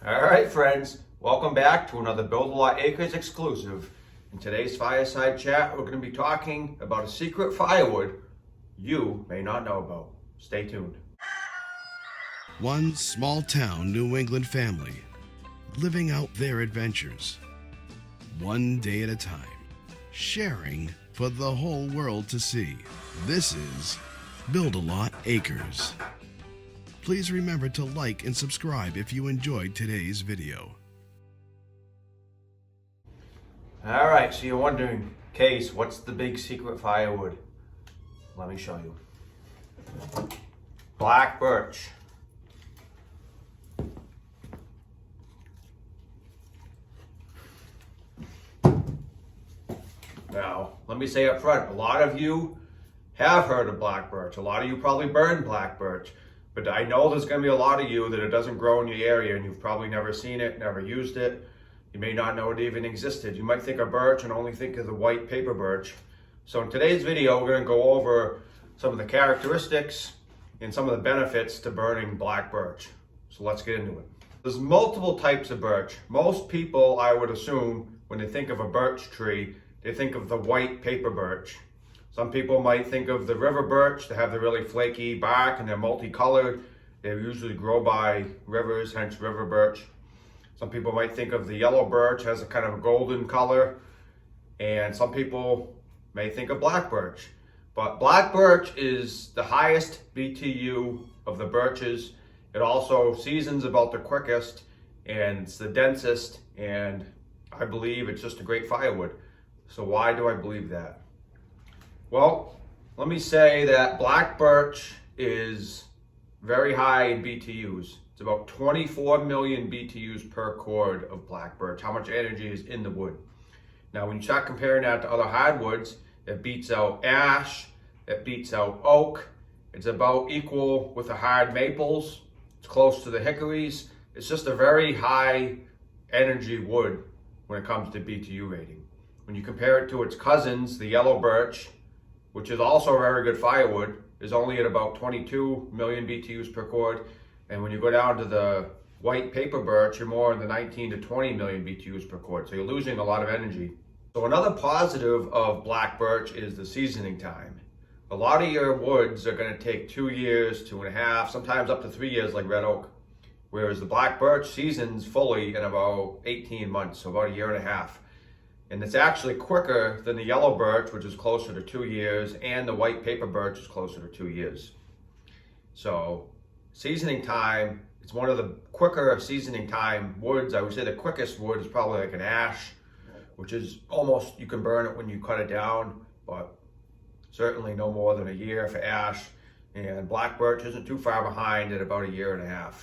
All right, friends, welcome back to another Build a Lot Acres exclusive. In today's fireside chat, we're going to be talking about a secret firewood you may not know about. Stay tuned. One small town New England family living out their adventures, one day at a time, sharing for the whole world to see. This is Build a Lot Acres. Please remember to like and subscribe if you enjoyed today's video. All right, so you're wondering, Case, what's the big secret firewood? Let me show you. Black birch. Now, let me say up front, a lot of you have heard of black birch. A lot of you probably burned black birch. But I know there's going to be a lot of you that it doesn't grow in your area and you've probably never seen it, never used it. You may not know it even existed. You might think of birch and only think of the white paper birch. So in today's video, we're going to go over some of the characteristics and some of the benefits to burning black birch. So let's get into it. There's multiple types of birch. Most people, I would assume, when they think of a birch tree, they think of the white paper birch. Some people might think of the river birch. They have the really flaky bark and they're multicolored. They usually grow by rivers, hence river birch. Some people might think of the yellow birch, has a kind of a golden color. And some people may think of black birch. But black birch is the highest BTU of the birches. It also seasons about the quickest and it's the densest, and I believe it's just a great firewood. So why do I believe that? Well, let me say that black birch is very high in BTUs. It's about 24 million BTUs per cord of black birch, how much energy is in the wood. Now, when you start comparing that to other hardwoods, it beats out ash, it beats out oak. It's about equal with the hard maples. It's close to the hickories. It's just a very high energy wood when it comes to BTU rating. When you compare it to its cousins, the yellow birch, which is also a very good firewood, is only at about 22 million BTUs per cord. And when you go down to the white paper birch, you're more in the 19 to 20 million BTUs per cord. So you're losing a lot of energy. So another positive of black birch is the seasoning time. A lot of your woods are going to take 2 years, 2.5, sometimes up to 3 years like red oak. Whereas the black birch seasons fully in about 18 months, so about 1.5 years. And it's actually quicker than the yellow birch, which is closer to 2 years, and the white paper birch is closer to 2 years. So seasoning time, it's one of the quicker seasoning time woods. I would say the quickest wood is probably like an ash, which is almost, you can burn it when you cut it down, but certainly no more than 1 year for ash. And black birch isn't too far behind at about 1.5 years.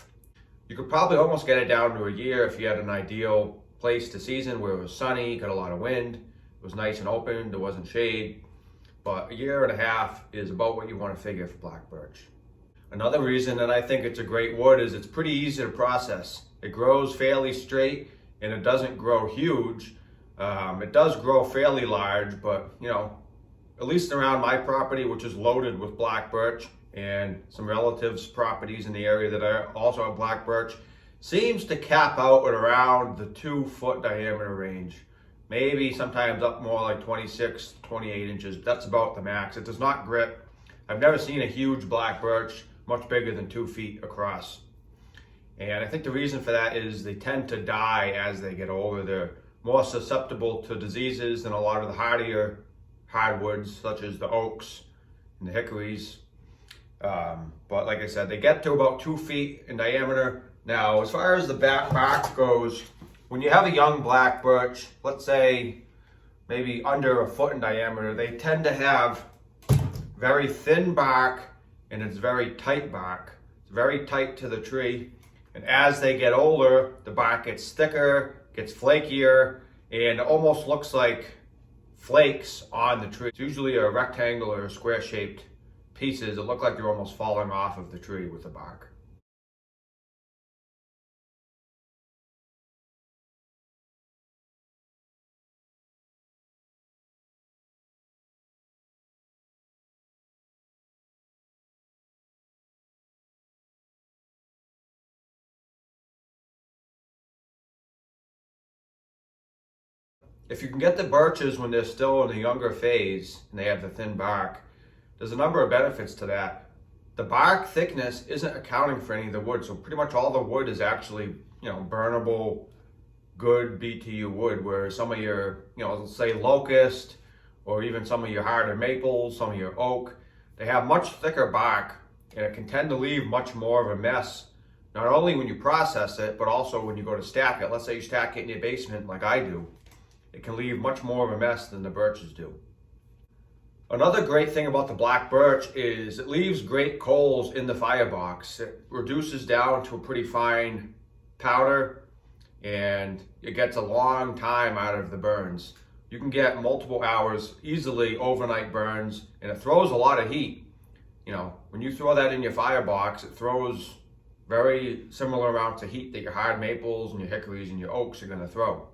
You could probably almost get it down to 1 year if you had an ideal place to season where it was sunny, got a lot of wind, it was nice and open, there wasn't shade. But 1.5 years is about what you want to figure for black birch. Another reason that I think it's a great wood is it's pretty easy to process. It grows fairly straight and it doesn't grow huge. It does grow fairly large, but you know, at least around my property, which is loaded with black birch, and some relatives' properties in the area that are also have black birch, seems to cap out at around the 2-foot diameter range. Maybe sometimes up more like 26, 28 inches. That's about the max. It does not grip. I've never seen a huge black birch much bigger than 2 feet across. And I think the reason for that is they tend to die as they get older. They're more susceptible to diseases than a lot of the hardier hardwoods, such as the oaks and the hickories. But like I said, they get to about 2 feet in diameter. Now, as far as the back bark goes, when you have a young black birch, let's say maybe under 1 foot in diameter, they tend to have very thin bark and it's very tight bark. It's very tight to the tree. And as they get older, the bark gets thicker, gets flakier, and it almost looks like flakes on the tree. It's usually a rectangular or square shaped pieces that look like they're almost falling off of the tree with the bark. If you can get the birches when they're still in the younger phase and they have the thin bark, there's a number of benefits to that. The bark thickness isn't accounting for any of the wood, so pretty much all the wood is actually, burnable, good BTU wood, where some of your, let's say locust, or even some of your harder maples, some of your oak, they have much thicker bark, and it can tend to leave much more of a mess, not only when you process it, but also when you go to stack it. Let's say you stack it in your basement like I do. It can leave much more of a mess than the birches do. Another great thing about the black birch is it leaves great coals in the firebox. It reduces down to a pretty fine powder, and it gets a long time out of the burns. You can get multiple hours, easily overnight burns, and it throws a lot of heat. When you throw that in your firebox, it throws very similar amounts of heat that your hard maples and your hickories and your oaks are going to throw.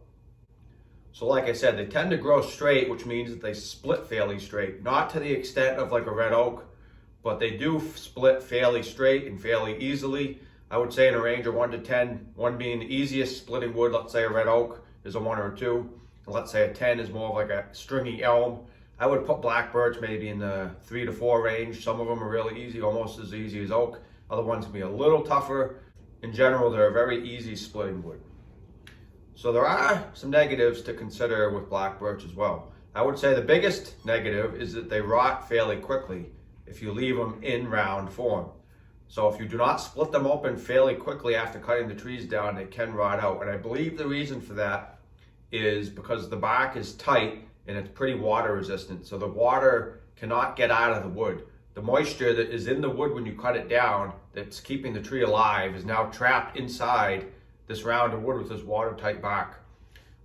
So like I said, they tend to grow straight, which means that they split fairly straight. Not to the extent of like a red oak, but they do split fairly straight and fairly easily. I would say in a range of 1 to 10, 1 being the easiest splitting wood. Let's say a red oak is a 1 or a 2. And let's say a 10 is more of like a stringy elm. I would put black birch maybe in the 3 to 4 range. Some of them are really easy, almost as easy as oak. Other ones can be a little tougher. In general, they're a very easy splitting wood. So there are some negatives to consider with black birch as well. I would say the biggest negative is that they rot fairly quickly if you leave them in round form. So if you do not split them open fairly quickly after cutting the trees down, they can rot out. And I believe the reason for that is because the bark is tight and it's pretty water resistant. So the water cannot get out of the wood. The moisture that is in the wood when you cut it down, that's keeping the tree alive, is now trapped inside this round of wood with this watertight bark.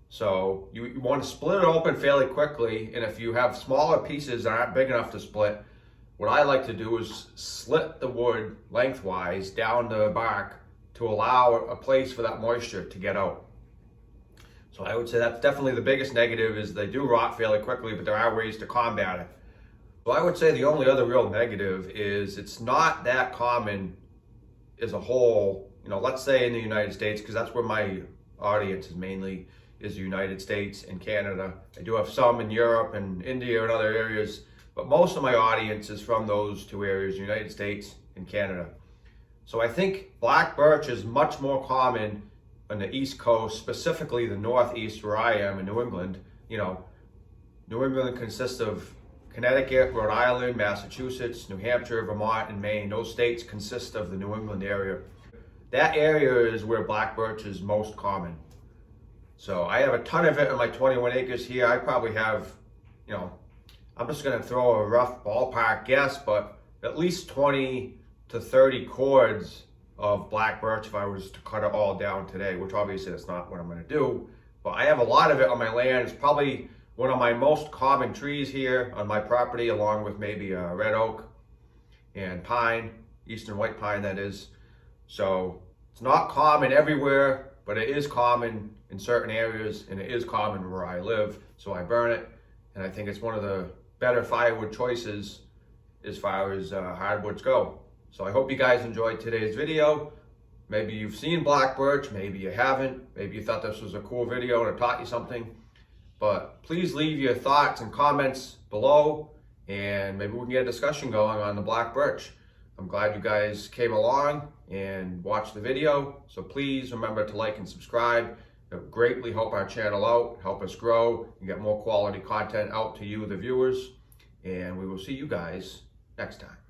So you want to split it open fairly quickly, and if you have smaller pieces that aren't big enough to split, what I like to do is slit the wood lengthwise down the bark to allow a place for that moisture to get out. So I would say that's definitely the biggest negative, is they do rot fairly quickly, but there are ways to combat it. So I would say the only other real negative is it's not that common as a whole. Let's say in the United States, because that's where my audience is mainly, is the United States and Canada. I do have some in Europe and India and other areas, but most of my audience is from those two areas, United States and Canada. So I think black birch is much more common on the East Coast, specifically the Northeast where I am in New England. New England consists of Connecticut, Rhode Island, Massachusetts, New Hampshire, Vermont, and Maine. Those states consist of the New England area. That area is where black birch is most common. So I have a ton of it on my 21 acres here. I probably have, I'm just going to throw a rough ballpark guess, but at least 20 to 30 cords of black birch if I was to cut it all down today, which obviously that's not what I'm going to do. But I have a lot of it on my land. It's probably one of my most common trees here on my property, along with maybe a red oak and pine, eastern white pine that is. So it's not common everywhere, but it is common in certain areas, and it is common where I live. So I burn it, and I think it's one of the better firewood choices as far as hardwoods go. So I hope you guys enjoyed today's video. Maybe you've seen black birch, maybe you haven't. Maybe you thought this was a cool video and it taught you something. But please leave your thoughts and comments below, and maybe we can get a discussion going on the black birch. I'm glad you guys came along and watched the video. So please remember to like and subscribe. It would greatly help our channel out, help us grow, and get more quality content out to you, the viewers. And we will see you guys next time.